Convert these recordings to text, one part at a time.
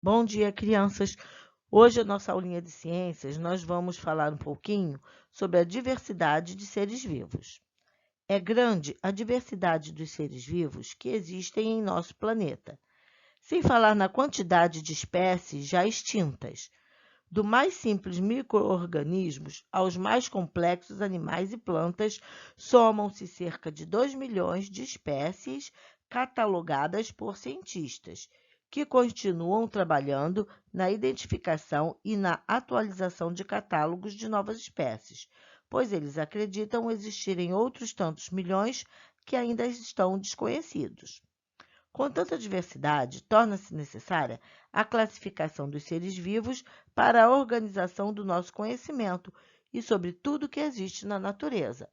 Bom dia, crianças! Hoje, a nossa aulinha de ciências, nós vamos falar um pouquinho sobre a diversidade de seres vivos. É grande a diversidade dos seres vivos que existem em nosso planeta, sem falar na quantidade de espécies já extintas, do mais simples micro-organismos aos mais complexos animais e plantas, somam-se cerca de 2 milhões de espécies catalogadas por cientistas, que continuam trabalhando na identificação e na atualização de catálogos de novas espécies, pois eles acreditam existirem outros tantos milhões que ainda estão desconhecidos. Com tanta diversidade, torna-se necessária a classificação dos seres vivos para a organização do nosso conhecimento e sobre tudo que existe na natureza.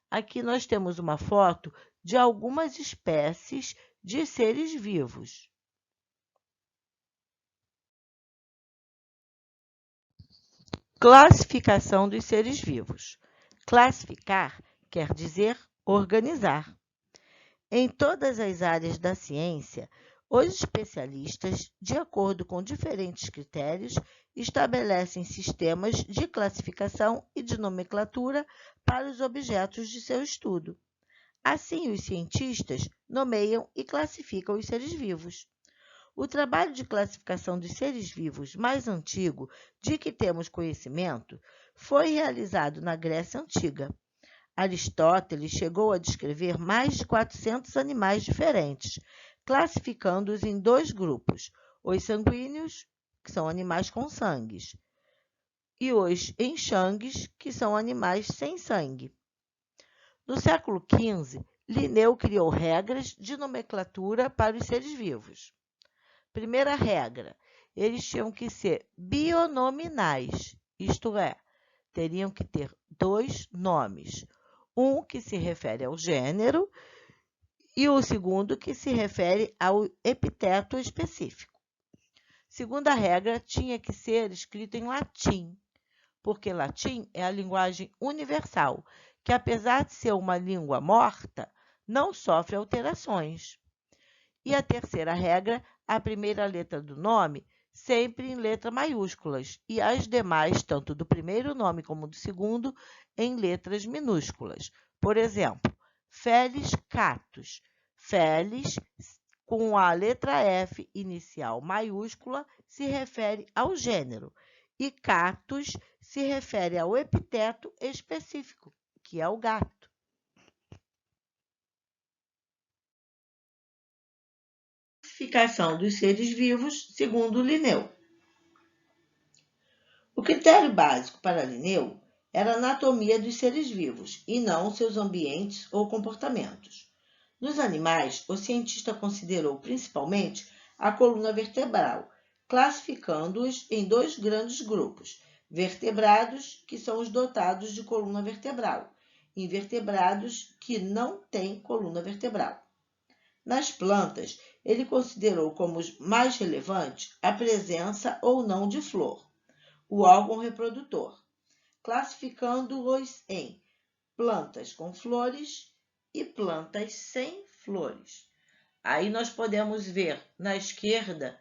Aqui nós temos uma foto de algumas espécies de seres vivos. Classificação dos seres vivos. Classificar quer dizer organizar. Em todas as áreas da ciência, os especialistas, de acordo com diferentes critérios, estabelecem sistemas de classificação e de nomenclatura para os objetos de seu estudo. Assim, os cientistas nomeiam e classificam os seres vivos. O trabalho de classificação dos seres vivos mais antigo de que temos conhecimento foi realizado na Grécia Antiga. Aristóteles chegou a descrever mais de 400 animais diferentes, classificando-os em dois grupos: os sanguíneos, que são animais com sangue, e os enxangues, que são animais sem sangue. No século XV, Linneu criou regras de nomenclatura para os seres vivos. Primeira regra: eles tinham que ser bionominais, isto é, teriam que ter dois nomes. Um que se refere ao gênero e o segundo que se refere ao epiteto específico. Segunda regra, tinha que ser escrito em latim, porque latim é a linguagem universal, que apesar de ser uma língua morta, não sofre alterações. E a terceira regra, a primeira letra do nome sempre em letras maiúsculas e as demais, tanto do primeiro nome como do segundo, em letras minúsculas. Por exemplo, Felis Catus. Felis, com a letra F inicial maiúscula, se refere ao gênero, e Catus se refere ao epiteto específico, que é o gato. Classificação dos seres vivos, segundo Linneu. O critério básico para Linneu era a anatomia dos seres vivos e não seus ambientes ou comportamentos. Nos animais, o cientista considerou principalmente a coluna vertebral, classificando-os em dois grandes grupos: vertebrados, que são os dotados de coluna vertebral, e invertebrados, que não têm coluna vertebral. Nas plantas, ele considerou como os mais relevantes a presença ou não de flor, o órgão reprodutor, classificando-os em plantas com flores e plantas sem flores. Aí nós podemos ver na esquerda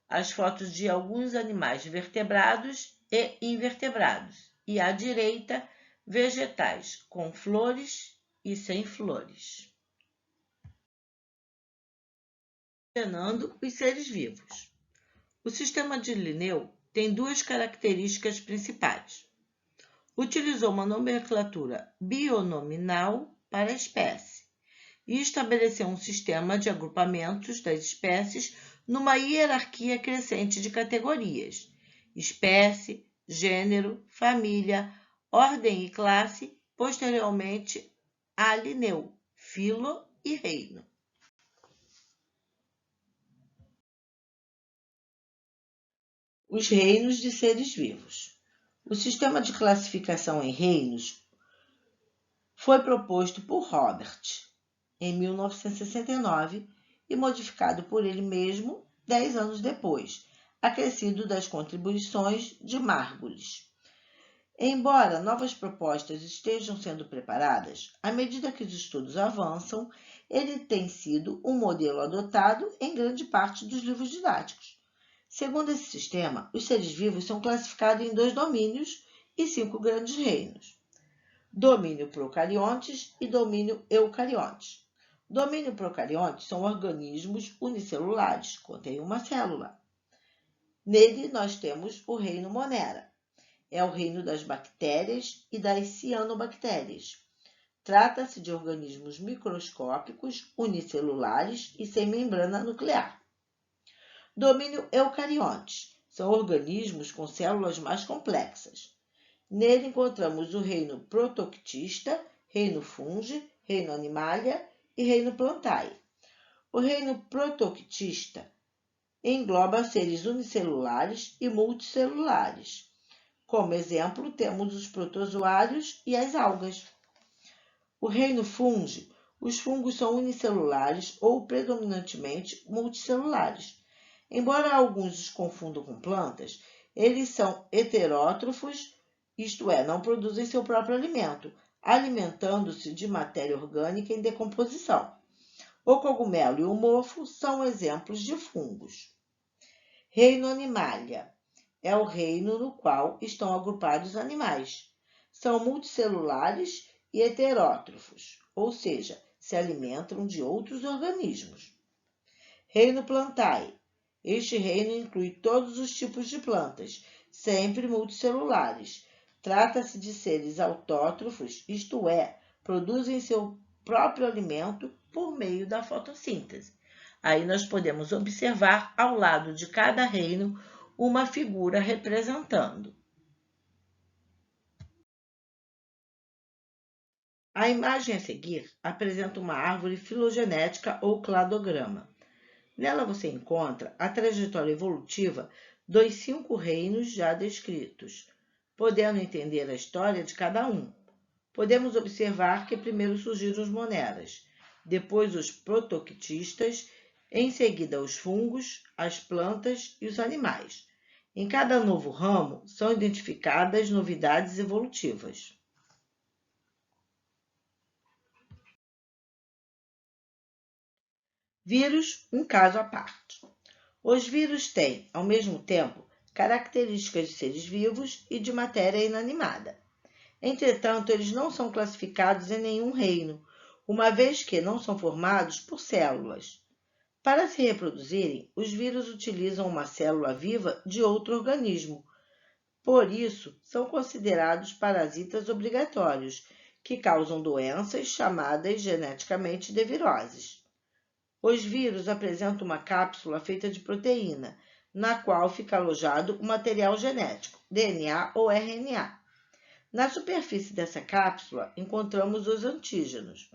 as fotos de alguns animais vertebrados e invertebrados, e à direita, vegetais com flores e sem flores. Ordenando os seres vivos. O sistema de Linneu tem duas características principais. Utilizou uma nomenclatura bionominal para a espécie e estabeleceu um sistema de agrupamentos das espécies numa hierarquia crescente de categorias: espécie, gênero, família, ordem e classe, posteriormente a Linneu, filo e reino. Os reinos de seres vivos. O sistema de classificação em reinos foi proposto por Robert em 1969 e modificado por ele mesmo 10 anos depois, acrescido das contribuições de Margulis. Embora novas propostas estejam sendo preparadas, à medida que os estudos avançam, ele tem sido um modelo adotado em grande parte dos livros didáticos. Segundo esse sistema, os seres vivos são classificados em 2 domínios e 5 grandes reinos: domínio procariontes e domínio eucariontes. Domínio procariontes são organismos unicelulares, contêm uma célula. Nele, nós temos o reino Monera. É o reino das bactérias e das cianobactérias. Trata-se de organismos microscópicos, unicelulares e sem membrana nuclear. Domínio eucariontes. São organismos com células mais complexas. Nele encontramos o reino protoctista, reino fungi, reino animalia e reino plantae. O reino protoctista engloba seres unicelulares e multicelulares. Como exemplo, temos os protozoários e as algas. O reino fungi, os fungos são unicelulares ou predominantemente multicelulares. Embora alguns os confundam com plantas, eles são heterótrofos, isto é, não produzem seu próprio alimento, alimentando-se de matéria orgânica em decomposição. O cogumelo e o mofo são exemplos de fungos. Reino Animalia é o reino no qual estão agrupados os animais. São multicelulares e heterótrofos, ou seja, se alimentam de outros organismos. Reino Plantae. Este reino inclui todos os tipos de plantas, sempre multicelulares. Trata-se de seres autótrofos, isto é, produzem seu próprio alimento por meio da fotossíntese. Aí nós podemos observar ao lado de cada reino uma figura representando. A imagem a seguir apresenta uma árvore filogenética ou cladograma. Nela você encontra a trajetória evolutiva dos 5 reinos já descritos, podendo entender a história de cada um. Podemos observar que primeiro surgiram os moneras, depois os protoctistas, em seguida os fungos, as plantas e os animais. Em cada novo ramo são identificadas novidades evolutivas. Vírus, um caso à parte. Os vírus têm, ao mesmo tempo, características de seres vivos e de matéria inanimada. Entretanto, eles não são classificados em nenhum reino, uma vez que não são formados por células. Para se reproduzirem, os vírus utilizam uma célula viva de outro organismo. Por isso, são considerados parasitas obrigatórios, que causam doenças chamadas geneticamente de viroses. Os vírus apresentam uma cápsula feita de proteína, na qual fica alojado o material genético, DNA ou RNA. Na superfície dessa cápsula, encontramos os antígenos,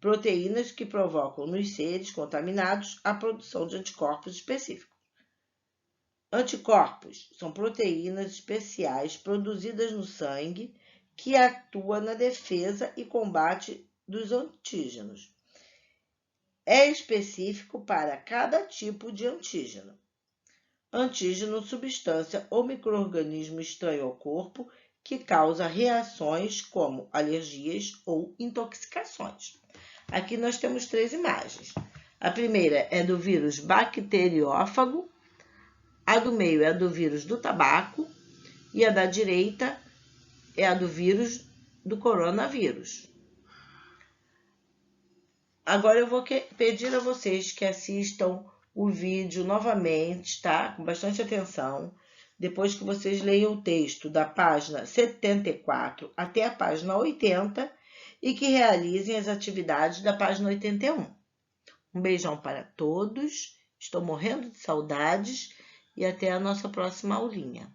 proteínas que provocam nos seres contaminados a produção de anticorpos específicos. Anticorpos são proteínas especiais produzidas no sangue que atuam na defesa e combate dos antígenos. É específico para cada tipo de antígeno. Antígeno, substância ou micro-organismo estranho ao corpo que causa reações como alergias ou intoxicações. Aqui nós temos 3 imagens. A primeira é do vírus bacteriófago, a do meio é do vírus do tabaco e a da direita é a do vírus do coronavírus. Agora eu vou pedir a vocês que assistam o vídeo novamente, tá? Com bastante atenção. Depois que vocês leiam o texto da página 74 até a página 80 e que realizem as atividades da página 81. Um beijão para todos, estou morrendo de saudades e até a nossa próxima aulinha.